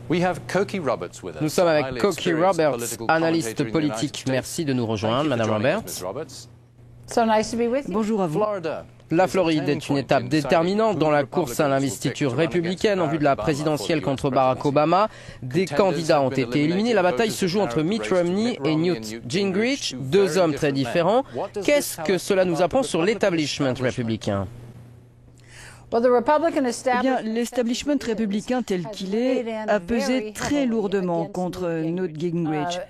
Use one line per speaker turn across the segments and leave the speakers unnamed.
Nous sommes avec Cokie Roberts, analyste politique. Merci de nous rejoindre, Madame Roberts.
Bonjour à vous.
La Floride est une étape déterminante dans la course à l'investiture républicaine en vue de la présidentielle contre Barack Obama. Des candidats ont été éliminés. La bataille se joue entre Mitt Romney et Newt Gingrich, deux hommes très différents. Qu'est-ce que cela nous apprend sur l'établissement républicain ?
Eh bien, l'establishment républicain tel qu'il est a pesé très lourdement contre Newt Gingrich.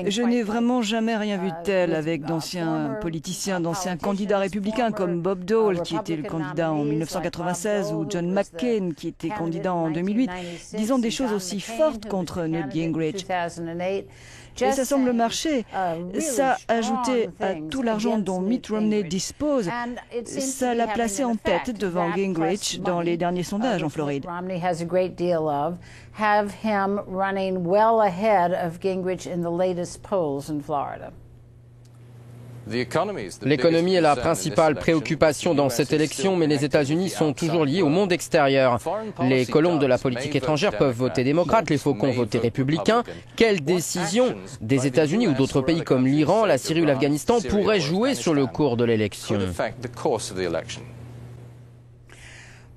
Je n'ai vraiment jamais rien vu de tel avec d'anciens politiciens, d'anciens candidats républicains comme Bob Dole, qui était le candidat en 1996, ou John McCain, qui était candidat en 2008, disant des choses aussi fortes contre Newt Gingrich. Et ça semble marcher. Ça, ajouté à tout l'argent dont Mitt Romney dispose, ça l'a placé en tête devant Gingrich dans les derniers sondages en Floride.
L'économie est la principale préoccupation dans cette élection, mais les États-Unis sont toujours liés au monde extérieur. Les colombes de la politique étrangère peuvent voter démocrate, les faucons voter républicain. Quelles décisions des États-Unis ou d'autres pays comme l'Iran, la Syrie ou l'Afghanistan pourraient jouer sur le cours de l'élection ?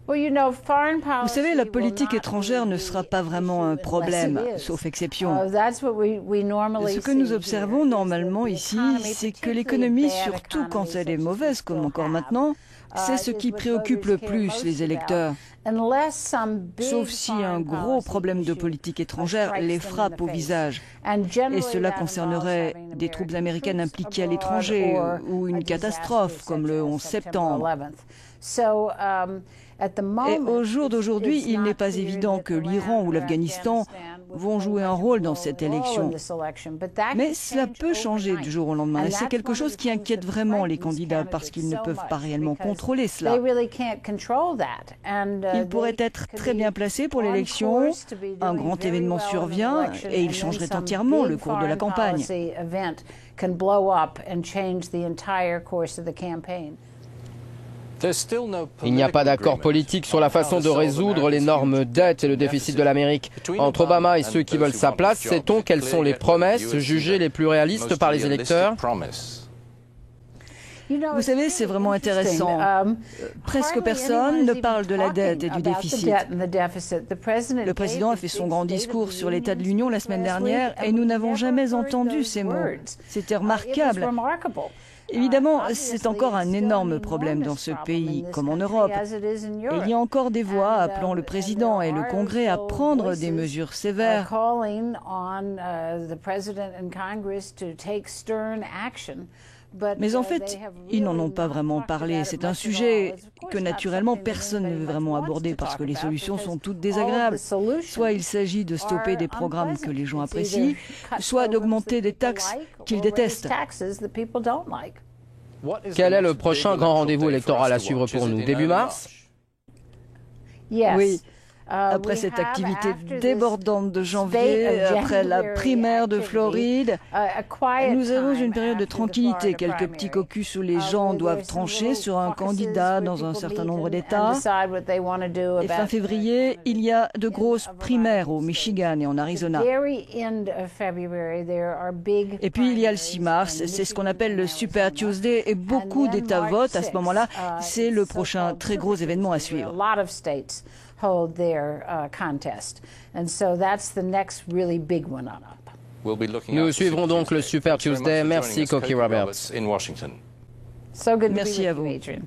Vous savez, la politique étrangère ne sera pas vraiment un problème, sauf exception. Ce que nous observons normalement ici, c'est que l'économie, surtout quand elle est mauvaise, comme encore maintenant, c'est ce qui préoccupe le plus les électeurs. Sauf si un gros problème de politique étrangère les frappe au visage. Et cela concernerait des troupes américaines impliquées à l'étranger ou une catastrophe comme le 11 septembre. Et au jour d'aujourd'hui, il n'est pas évident que l'Iran ou l'Afghanistan vont jouer un rôle dans cette élection. Mais cela peut changer du jour au lendemain. Et c'est quelque chose qui inquiète vraiment les candidats parce qu'ils ne peuvent pas réellement contrôler cela. Ils pourraient être très bien placés pour l'élection. Un grand événement survient et il changerait entièrement le cours de la campagne.
Il n'y a pas d'accord politique sur la façon de résoudre l'énorme dette et le déficit de l'Amérique. Entre Obama et ceux qui veulent sa place, sait-on quelles sont les promesses jugées les plus réalistes par les électeurs ?
Vous savez, c'est vraiment intéressant. Presque personne ne parle de la dette et du déficit. Le président a fait son grand discours sur l'état de l'Union la semaine dernière et nous n'avons jamais entendu ces mots. C'était remarquable. Évidemment, c'est encore un énorme problème dans ce pays, comme en Europe. Et il y a encore des voix appelant le président et le Congrès à prendre des mesures sévères. Mais en fait, ils n'en ont pas vraiment parlé. C'est un sujet que naturellement personne ne veut vraiment aborder parce que les solutions sont toutes désagréables. Soit il s'agit de stopper des programmes que les gens apprécient, soit d'augmenter des taxes qu'ils détestent.
Quel est le prochain grand rendez-vous électoral à suivre pour nous ? Début mars ?
Oui. Après cette activité débordante de janvier, après la primaire de Floride, nous avons une période de tranquillité, quelques petits caucus où les gens doivent trancher sur un candidat dans un certain nombre d'États. Et fin février, il y a de grosses primaires au Michigan et en Arizona. Et puis il y a le 6 mars, c'est ce qu'on appelle le Super Tuesday et beaucoup d'États votent à ce moment-là. C'est le prochain très gros événement à suivre.
Hold their contest. And so that's the next really big one on up.
Nous suivrons donc le Super Tuesday. Merci, Cokie Roberts.
So good to be with
Merci à
you,
vous.
Adrian.